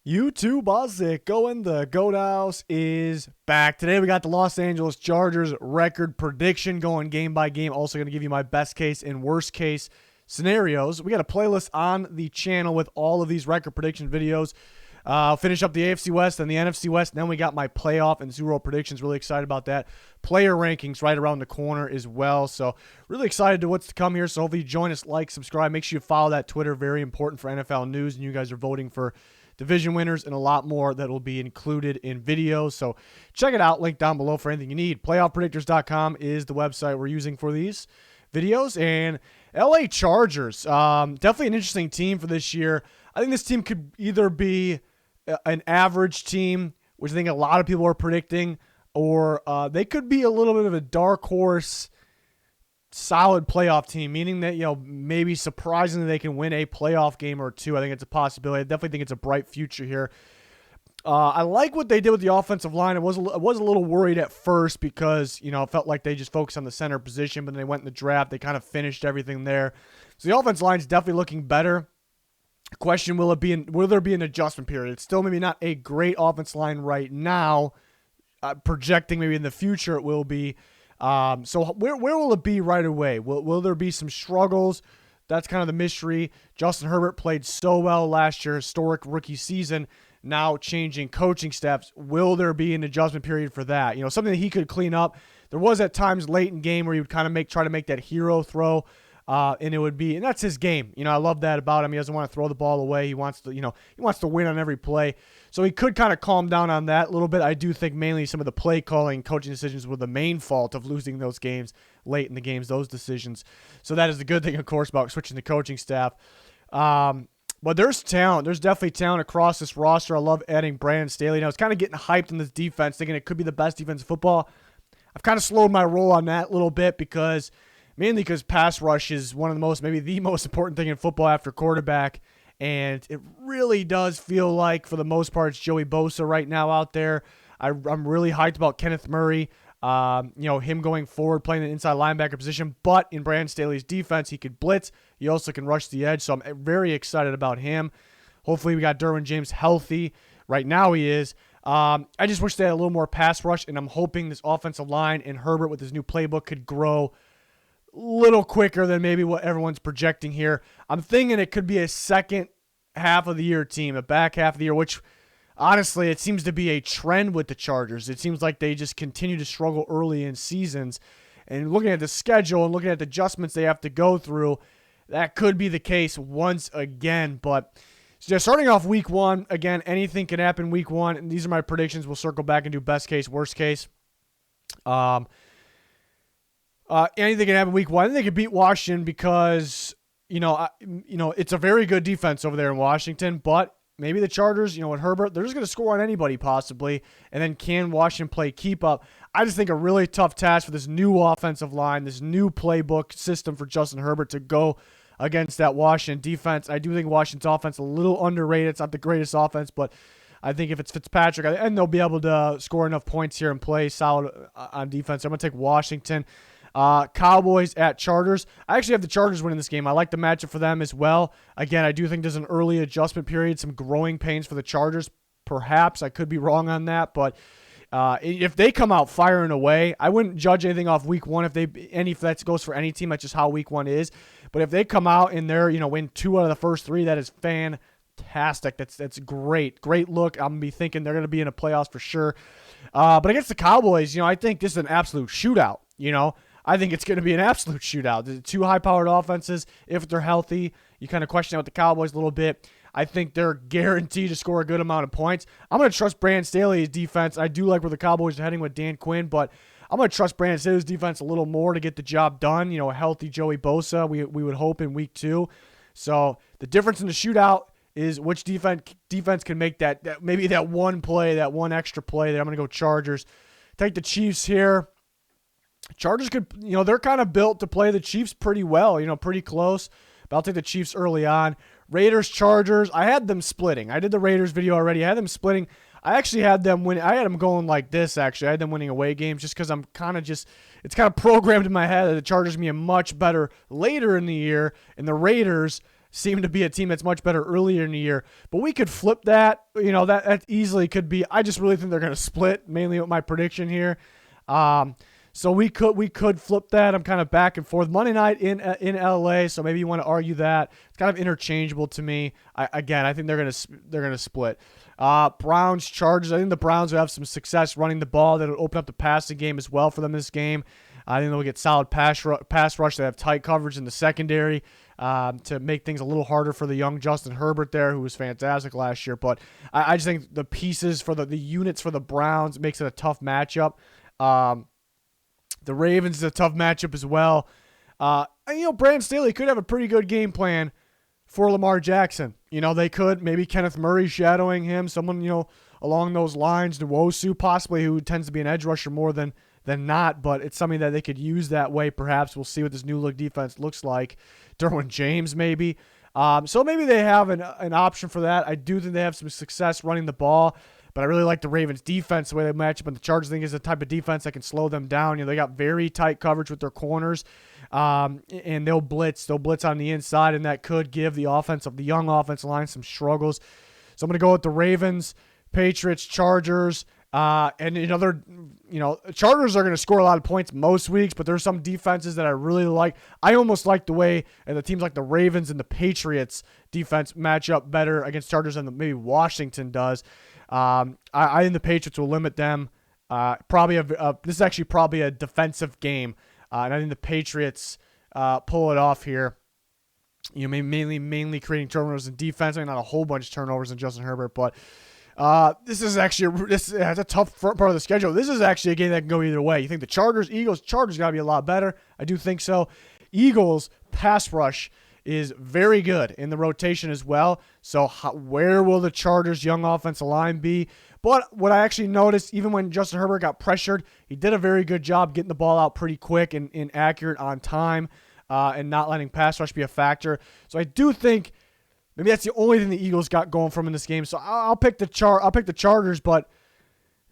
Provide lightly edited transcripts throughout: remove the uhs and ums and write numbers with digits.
YouTube, how's it going? The Goat House is back. Today we got the Los Angeles Chargers record prediction going game by game. Also going to give you my best case and worst case scenarios. We got a playlist on the channel with all of these record prediction videos. I'll finish up the AFC West and the NFC West. Then we got my playoff and Super Bowl predictions. Really excited about that. Player rankings right around the corner as well. So really excited to what's to come here. So hopefully you join us, like, subscribe. Make sure you follow that Twitter. Very important for NFL news. And you guys are voting for division winners and a lot more that will be included in videos. So check it out. Link down below for anything you need. PlayoffPredictors.com is the website we're using for these videos. And LA Chargers, definitely an interesting team for this year. I think this team could either be an average team, which I think a lot of people are predicting, or they could be a little bit of a dark horse, solid playoff team, meaning that, maybe surprisingly they can win a playoff game or two. I think it's a possibility. I definitely think it's a bright future here. I like what they did with the offensive line. I was a little worried at first because, it felt like they just focused on the center position, but then they went in the draft. They kind of finished everything there. So the offensive line is definitely looking better. Question, will there be an adjustment period? It's still maybe not a great offensive line right now. Projecting maybe in the future it will be. So where will it be right away? Will there be some struggles? That's kind of the mystery. Justin Herbert played so well last year, historic rookie season. Now changing coaching staffs. Will there be an adjustment period for that? Something that he could clean up. There was at times late in game where he would kind of try to make that hero throw. And that's his game. I love that about him. He doesn't want to throw the ball away. He wants to win on every play. So he could kind of calm down on that a little bit. I do think mainly some of the play calling, coaching decisions were the main fault of losing those games late in the games, those decisions. So that is the good thing, of course, about switching the coaching staff. But there's talent. There's definitely talent across this roster. I love adding Brandon Staley. Now, it's kind of getting hyped in this defense, thinking it could be the best defense in football. I've kind of slowed my roll on that a little bit mainly because pass rush is maybe the most important thing in football after quarterback. And it really does feel like, for the most part, it's Joey Bosa right now out there. I'm really hyped about Kenneth Murray, him going forward, playing the inside linebacker position. But in Brandon Staley's defense, he could blitz. He also can rush the edge. So I'm very excited about him. Hopefully we got Derwin James healthy. Right now he is. I just wish they had a little more pass rush, and I'm hoping this offensive line and Herbert with his new playbook could grow little quicker than maybe what everyone's projecting here. I'm thinking it could be a second half of the year team, a back half of the year, which honestly, it seems to be a trend with the Chargers. It seems like they just continue to struggle early in seasons. And looking at the schedule and looking at the adjustments they have to go through, that could be the case once again. But just starting off week one, again, anything can happen week one. And these are my predictions. We'll circle back and do best case, worst case. Anything can happen week one. I think they could beat Washington because, it's a very good defense over there in Washington, but maybe the Chargers, with Herbert, they're just going to score on anybody possibly. And then can Washington play keep up? I just think a really tough task for this new offensive line, this new playbook system for Justin Herbert to go against that Washington defense. I do think Washington's offense is a little underrated. It's not the greatest offense, but I think if it's Fitzpatrick, and they'll be able to score enough points here and play solid on defense. I'm going to take Washington. Cowboys at Chargers. I actually have the Chargers winning this game. I like the matchup for them as well. Again, I do think there's an early adjustment period, some growing pains for the Chargers. Perhaps I could be wrong on that, but if they come out firing away, I wouldn't judge anything off week one. If that goes for any team, that's just how week one is. But if they come out and they're win 2 out of the first 3, that is fantastic. That's great. Great look. I'm gonna be thinking they're gonna be in a playoffs for sure. But against the Cowboys, I think this is an absolute shootout. I think it's going to be an absolute shootout. The two high-powered offenses, if they're healthy, you kind of question out the Cowboys a little bit. I think they're guaranteed to score a good amount of points. I'm going to trust Brandon Staley's defense. I do like where the Cowboys are heading with Dan Quinn, but I'm going to trust Brandon Staley's defense a little more to get the job done. A healthy Joey Bosa, we would hope in week 2. So the difference in the shootout is which defense can make that maybe that one play, that one extra play. That I'm going to go Chargers. Take the Chiefs here. Chargers could, they're kind of built to play the Chiefs pretty well, pretty close. But I'll take the Chiefs early on. Raiders, Chargers, I had them splitting. I did the Raiders video already. I had them splitting. I actually had them win. I had them going like this, actually. I had them winning away games just because it's kind of programmed in my head that the Chargers be a much better later in the year, and the Raiders seem to be a team that's much better earlier in the year. But we could flip that. That easily could be. I just really think they're going to split, mainly with my prediction here. So we could flip that. I'm kind of back and forth. Monday night in LA, so maybe you want to argue that. It's kind of interchangeable to me. I think they're gonna split. Browns, Chargers. I think the Browns will have some success running the ball. That'll open up the passing game as well for them this game. I think they'll get solid pass rush. They have tight coverage in the secondary to make things a little harder for the young Justin Herbert there, who was fantastic last year. But I just think the pieces for the units for the Browns makes it a tough matchup. The Ravens is a tough matchup as well. Brandon Staley could have a pretty good game plan for Lamar Jackson. They could. Maybe Kenneth Murray shadowing him, someone, along those lines. Nwosu possibly, who tends to be an edge rusher more than not, but it's something that they could use that way perhaps. We'll see what this new look defense looks like. Derwin James maybe. So maybe they have an option for that. I do think they have some success running the ball. But I really like the Ravens' defense, the way they match up. And the Chargers, I think, is the type of defense that can slow them down. They got very tight coverage with their corners, and they'll blitz. They'll blitz on the inside, and that could give the young offensive line some struggles. So I'm going to go with the Ravens, Patriots, Chargers. And Chargers are going to score a lot of points most weeks, but there's some defenses that I really like. I almost like the way the teams like the Ravens and the Patriots defense match up better against Chargers than maybe Washington does. I think the Patriots will limit them. This is actually probably a defensive game, and I think the Patriots pull it off here. Mainly creating turnovers in defense. I mean, not a whole bunch of turnovers in Justin Herbert, but this is actually it's a tough part of the schedule. This is actually a game that can go either way. You think the Chargers got to be a lot better? I do think so. Eagles pass rush is very good in the rotation as well. So where will the Chargers' young offensive line be? But what I actually noticed, even when Justin Herbert got pressured, he did a very good job getting the ball out pretty quick and accurate on time, and not letting pass rush be a factor. So I do think maybe that's the only thing the Eagles got going from in this game. So I'll pick the Chargers, but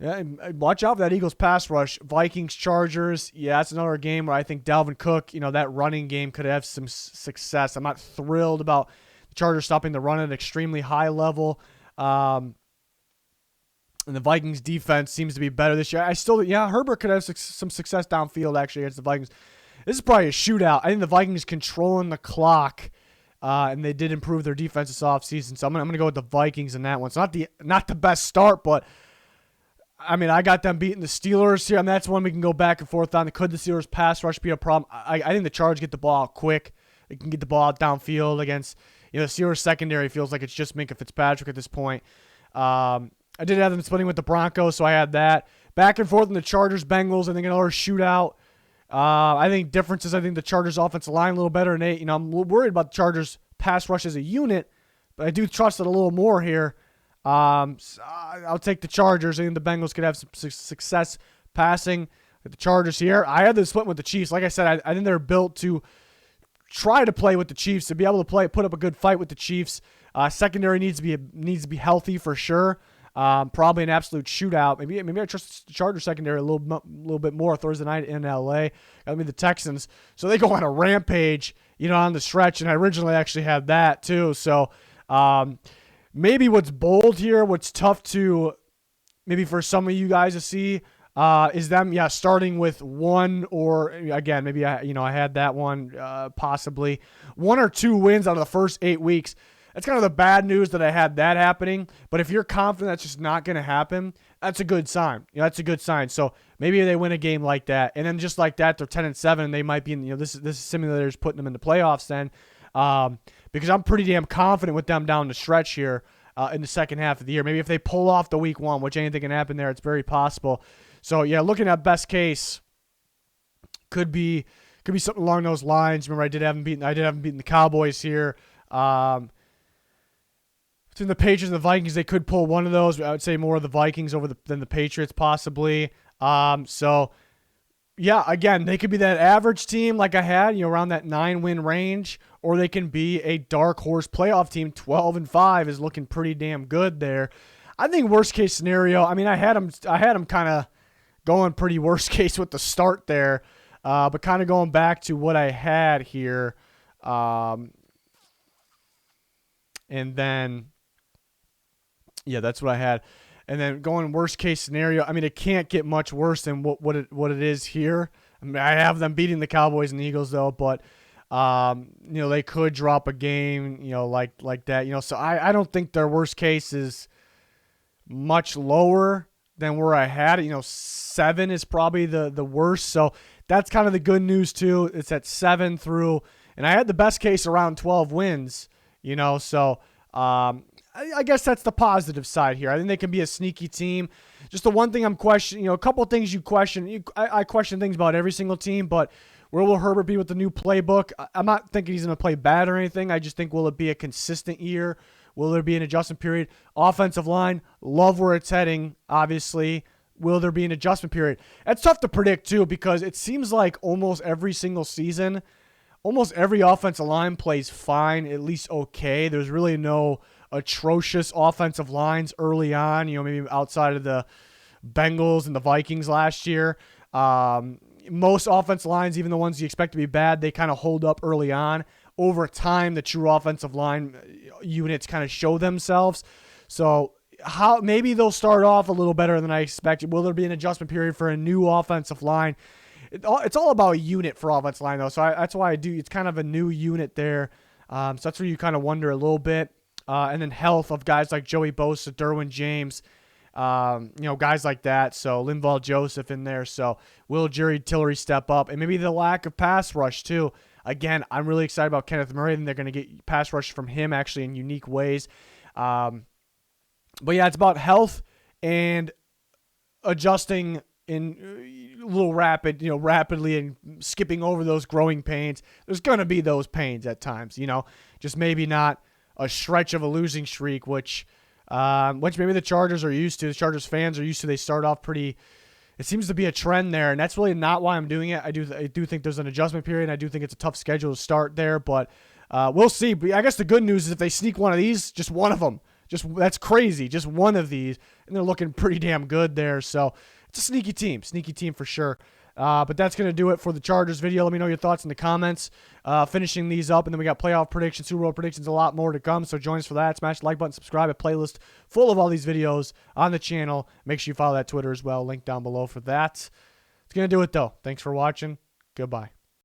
yeah, watch out for that Eagles pass rush. Vikings, Chargers. Yeah, that's another game where I think Dalvin Cook, that running game could have some success. I'm not thrilled about the Chargers stopping the run at an extremely high level. And the Vikings defense seems to be better this year. Herbert could have some success downfield actually against the Vikings. This is probably a shootout. I think the Vikings controlling the clock, and they did improve their defense this offseason. So I'm gonna go with the Vikings in that one. It's not the best start, but I mean, I got them beating the Steelers here, and that's one we can go back and forth on. Could the Steelers pass rush be a problem? I think the Chargers get the ball out quick. They can get the ball out downfield against, the Steelers secondary feels like it's just Minkah Fitzpatrick at this point. I did have them splitting with the Broncos, so I had that. Back and forth in the Chargers, Bengals, I think another shootout. I think differences, I think the Chargers offensive line a little better, and I'm worried about the Chargers pass rush as a unit, but I do trust it a little more here. So I'll take the Chargers. I think the Bengals could have some success passing with the Chargers here. I had this split with the Chiefs. Like I said, I think they're built to try to play with the Chiefs, to be able to put up a good fight with the Chiefs. Secondary needs to be healthy for sure. Probably an absolute shootout. Maybe I trust the Chargers secondary a little bit more Thursday night in LA. I mean the Texans, so they go on a rampage, on the stretch. And I originally actually had that too. So maybe what's bold here, what's tough to maybe for some of you guys to see, is them, starting with one or, again, maybe I had that one, possibly 1 or 2 wins out of the first 8 weeks. That's kind of the bad news that I had that happening. But if you're confident that's just not going to happen, that's a good sign. That's a good sign. So maybe they win a game like that, and then just like that, they're 10-7. They might be in, this simulator's putting them in the playoffs then. Because I'm pretty damn confident with them down the stretch here in the second half of the year. Maybe if they pull off the week 1, which anything can happen there, it's very possible. So yeah, looking at best case, could be something along those lines. Remember, I did have them beaten the Cowboys here. Between the Patriots and the Vikings, they could pull one of those. I would say more of the Vikings than the Patriots possibly. So yeah, again, they could be that average team like I had, around that 9-win range, or they can be a dark horse playoff team. 12-5 is looking pretty damn good there. I think worst case scenario, I mean, I had them kind of going pretty worst case with the start there, but kind of going back to what I had here. And then, yeah, that's what I had. And then going worst case scenario, I mean, it can't get much worse than what it is here. I mean, I have them beating the Cowboys and the Eagles though, but they could drop a game, like that, So I don't think their worst case is much lower than where I had it. 7 is probably the worst. So that's kind of the good news too. It's at 7 through, and I had the best case around 12 wins. So I guess that's the positive side here. I think they can be a sneaky team. Just the one thing I'm questioning, a couple things you question. I question things about every single team, but where will Herbert be with the new playbook? I'm not thinking he's going to play bad or anything. I just think, will it be a consistent year? Will there be an adjustment period? Offensive line, love where it's heading, obviously. Will there be an adjustment period? That's tough to predict, too, because it seems like almost every single season, almost every offensive line plays fine, at least okay. There's really no atrocious offensive lines early on, maybe outside of the Bengals and the Vikings last year. Most offensive lines, even the ones you expect to be bad, they kind of hold up early on. Over time, the true offensive line units kind of show themselves. So maybe they'll start off a little better than I expected. Will there be an adjustment period for a new offensive line? It's all about unit for offensive line, though. So that's why it's kind of a new unit there. So that's where you kind of wonder a little bit. And then health of guys like Joey Bosa, Derwin James, guys like that. So Linval Joseph in there. So will Jerry Tillery step up? And maybe the lack of pass rush too. Again, I'm really excited about Kenneth Murray, and they're going to get pass rush from him actually in unique ways. But yeah, it's about health and adjusting in a little rapidly and skipping over those growing pains. There's going to be those pains at times, just maybe not a stretch of a losing streak, which maybe the Chargers are used to. The Chargers fans are used to. They start off pretty. It seems to be a trend there, and that's really not why I'm doing it. I do think there's an adjustment period, and I do think it's a tough schedule to start there, but we'll see. But I guess the good news is if they sneak one of these, just one of them, that's crazy. Just one of these, and they're looking pretty damn good there. So it's a sneaky team for sure. But that's going to do it for the Chargers video. Let me know your thoughts in the comments. Finishing these up, and then we got playoff predictions, Super Bowl predictions, a lot more to come. So join us for that. Smash the like button, subscribe. A playlist full of all these videos on the channel. Make sure you follow that Twitter as well. Link down below for that. It's going to do it, though. Thanks for watching. Goodbye.